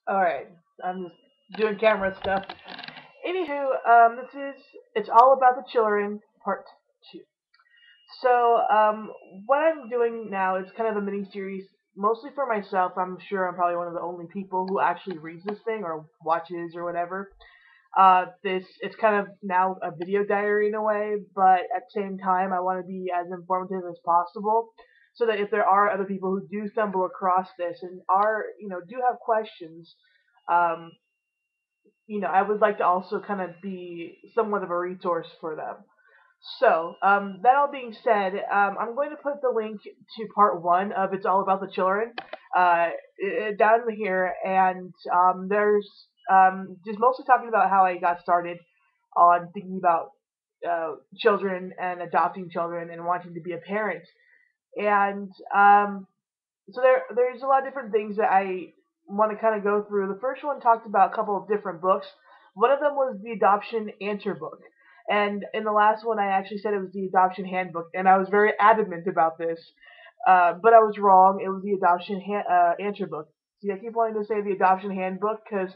Alright, I'm just doing camera stuff. Anywho, it's all about the Chil'ren part 2. So, what I'm doing now is kind of a mini series, mostly for myself. I'm sure I'm probably one of the only people who actually reads this thing or watches or whatever. It's kind of now a video diary in a way, but at the same time, I want to be as informative as possible, so that if there are other people who do stumble across this and do have questions, um, I would like to also kind of be somewhat of a resource for them. So, that all being said, I'm going to put the link to part one of It's All About the Children down here, and there's just mostly talking about how I got started on thinking about children and adopting children and wanting to be a parent. And so there's a lot of different things that I want to kind of go through. The first one talked about a couple of different books. One of them was the Adoption Answer book. And in the last one, I actually said it was the Adoption Handbook, and I was very adamant about this. But I was wrong. It was the Answer book. See, I keep wanting to say the Adoption Handbook because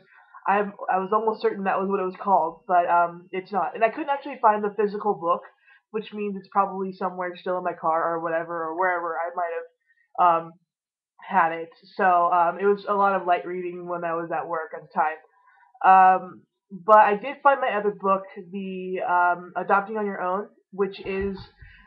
I was almost certain that was what it was called, but it's not. And I couldn't actually find the physical book, which means it's probably somewhere still in my car or whatever, or wherever I might have had it. So it was a lot of light reading when I was at work at the time. But I did find my other book, the Adopting on Your Own, which is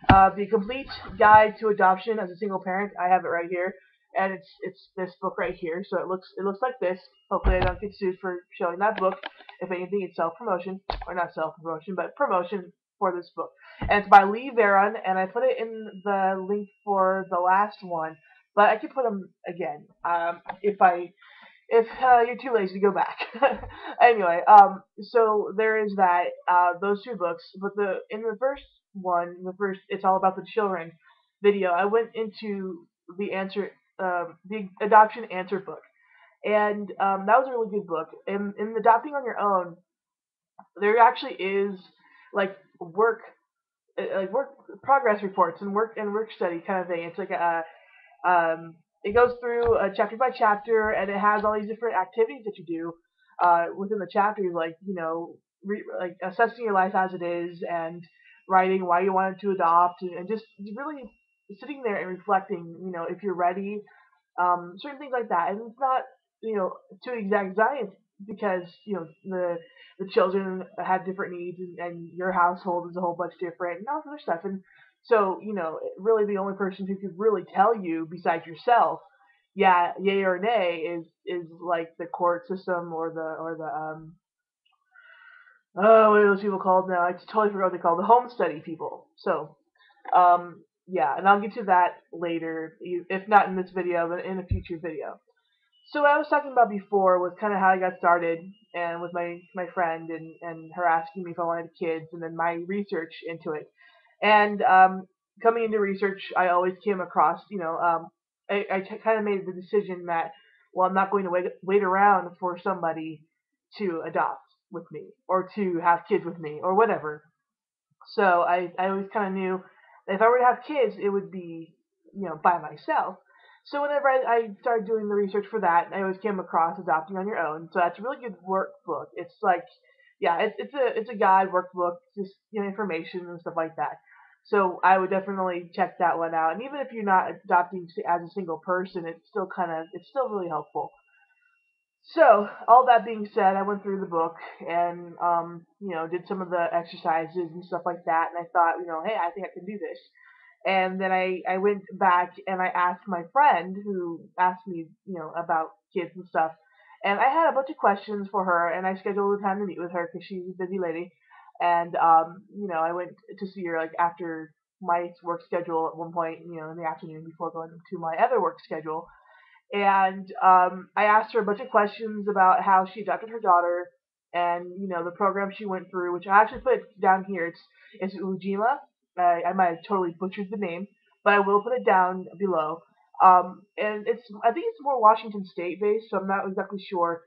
the complete guide to adoption as a single parent. I have it right here, and it's this book right here. So it looks like this. Hopefully, I don't get sued for showing that book. If anything, it's self promotion or not self promotion, but promotion for this book. And it's by Veron, and I put it in the link for the last one. But I could put them again if you're too lazy to go back. Anyway, so there is that those two books, but the first it's all about the children video. I went into the adoption answer book, and that was a really good book. In adopting on your own, there actually is like work progress reports and work study kind of thing. It's like a it goes through chapter by chapter, and it has all these different activities that you do within the chapters, like like assessing your life as it is, and writing why you wanted to adopt, and just really sitting there and reflecting. If you're ready, certain things like that. And it's not to exact science because the children have different needs, and your household is a whole bunch different, and all this other stuff. And so, really the only person who could really tell you besides yourself, yeah, yay or nay, is like the court system or the what are those people called now? I totally forgot what they call the home study people. So, yeah, and I'll get to that later, if not in this video, then in a future video. So what I was talking about before was kind of how I got started, and with my friend, and her asking me if I wanted kids, and then my research into it. And coming into research, I always came across, I kind of made the decision that, well, I'm not going to wait around for somebody to adopt with me or to have kids with me or whatever. So I always kind of knew that if I were to have kids, it would be, by myself. So whenever I started doing the research for that, I always came across Adopting on Your Own. So that's a really good workbook. It's like, yeah, it's a guide workbook, just information and stuff like that. So I would definitely check that one out. And even if you're not adopting as a single person, it's still really helpful. So, all that being said, I went through the book and, did some of the exercises and stuff like that. And I thought, hey, I think I can do this. And then I went back and I asked my friend who asked me, about kids and stuff. And I had a bunch of questions for her, and I scheduled a time to meet with her because she's a busy lady. And, I went to see her like after my work schedule at one point, in the afternoon before going to my other work schedule. And I asked her a bunch of questions about how she adopted her daughter, and the program she went through, which I actually put down here. It's Ujima. I might have totally butchered the name, but I will put it down below. And I think it's more Washington State based, so I'm not exactly sure.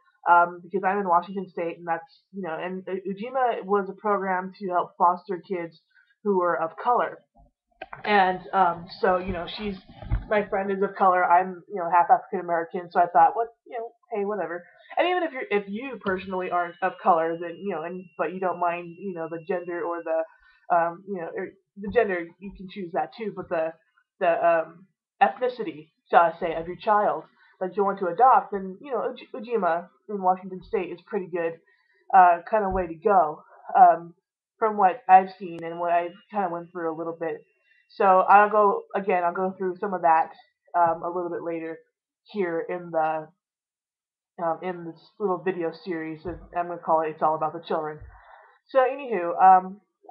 Because I'm in Washington State, and that's and Ujima was a program to help foster kids who were of color. And so she's my friend is of color. I'm half African American, so I thought, what hey, whatever. And even if you personally aren't of color, then but you don't mind the gender or the gender, you can choose that too. But the ethnicity, shall I say, of your child that you want to adopt, then Ujima in Washington State is pretty good kind of way to go. From what I've seen and what I've kind of went through a little bit. So I'll go through some of that a little bit later here in this little video series that I'm gonna call it. It's all about the children. So anywho,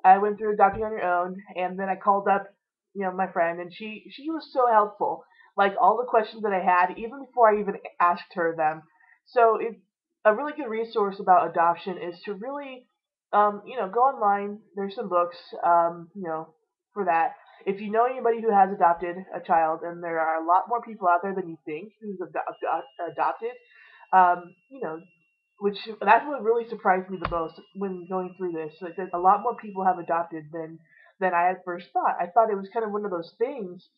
I went through adopting on your own, and then I called up, my friend, and she was so helpful. Like all the questions that I had, even before I even asked her them. So a really good resource about adoption is to really, go online. There's some books, for that. If you know anybody who has adopted a child, and there are a lot more people out there than you think who's adopted, you know, which that's what really surprised me the most when going through this. Like, that a lot more people have adopted than I at first thought. I thought it was kind of one of those things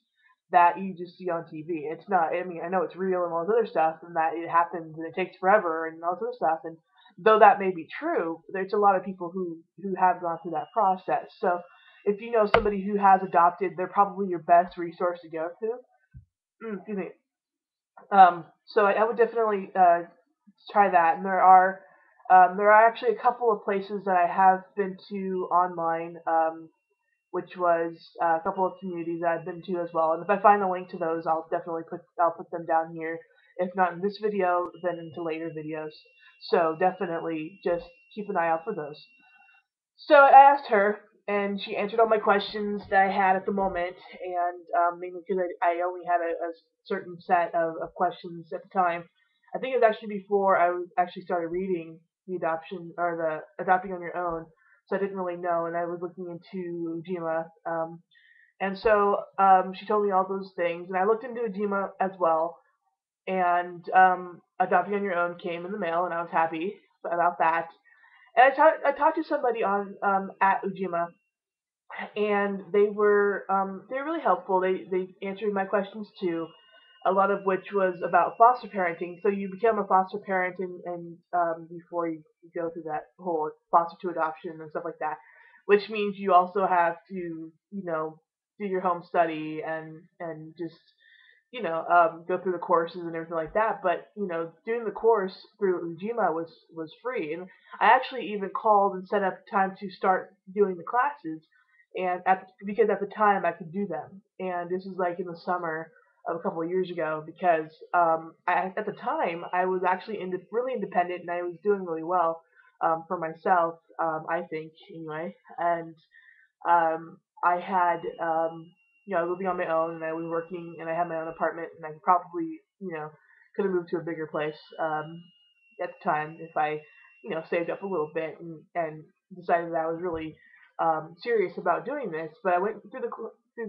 that you just see on TV. It's not. I mean, I know it's real and all this other stuff, and that it happens and it takes forever and all this other stuff. And though that may be true, there's a lot of people who have gone through that process. So if you know somebody who has adopted, they're probably your best resource to go to. Excuse me. So I would definitely try that. And there are actually a couple of places that I have been to online, which was a couple of communities that I've been to as well. And if I find a link to those, I'll put them down here. If not in this video, then into later videos. So definitely just keep an eye out for those. So I asked her, and she answered all my questions that I had at the moment, and mainly because I only had a certain set of questions at the time. I think it was actually before I was actually started reading the adoption or the adopting on your own, so I didn't really know, and I was looking into Ujima, and so she told me all those things, and I looked into Ujima as well, and adopting on your own came in the mail, and I was happy about that. And I talked to somebody on at Ujima, and they were really helpful. They answered my questions too, a lot of which was about foster parenting. So you become a foster parent, and before you go through that whole foster to adoption and stuff like that, which means you also have to do your home study and just go through the courses and everything like that. But doing the course through Ujima was free, and I actually even called and set up time to start doing the classes, and because at the time I could do them, and this was like in the summer of a couple of years ago, because at the time I was actually really independent, and I was doing really well for myself, I think anyway, and I had, I was living on my own, and I was working, and I had my own apartment, and I probably, could have moved to a bigger place at the time if I, saved up a little bit and decided that I was really serious about doing this. But I went through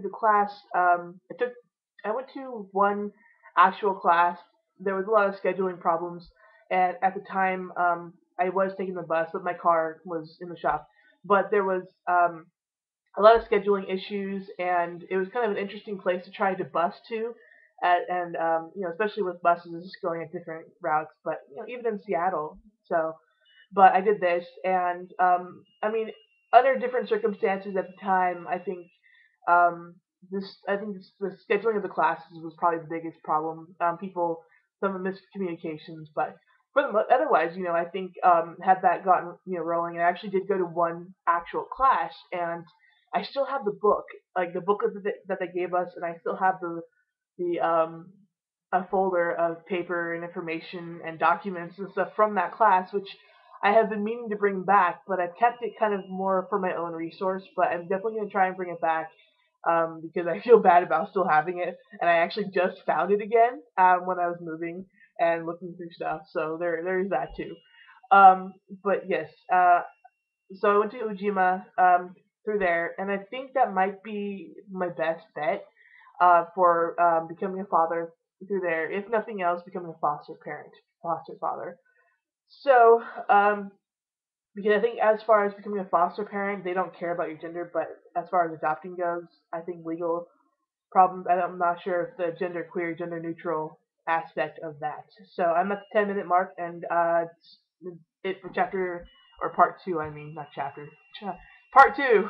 the class. I went to one actual class. There was a lot of scheduling problems, and at the time, I was taking the bus, but my car was in the shop. But there was a lot of scheduling issues, and it was kind of an interesting place to try to bus to, and especially with buses just going at different routes. But even in Seattle, so. But I did this, and I mean, under different circumstances at the time, the scheduling of the classes was probably the biggest problem. Some miscommunications, but otherwise, I think had that gotten rolling, and I actually did go to one actual class, and I still have the book, like the book that they gave us, and I still have the a folder of paper and information and documents and stuff from that class, which I have been meaning to bring back, but I've kept it kind of more for my own resource. But I'm definitely going to try and bring it back because I feel bad about still having it, and I actually just found it again when I was moving and looking through stuff. So there's that too. But yes, so I went to Ujima through there, and I think that might be my best bet for becoming a father through there. If nothing else, becoming a foster parent, foster father. So, because I think as far as becoming a foster parent, they don't care about your gender, but as far as adopting goes, I think legal problems. I'm not sure if the gender queer, gender neutral aspect of that. So I'm at the 10-minute mark, and it's it for chapter or part two. I mean, not chapter. Part two.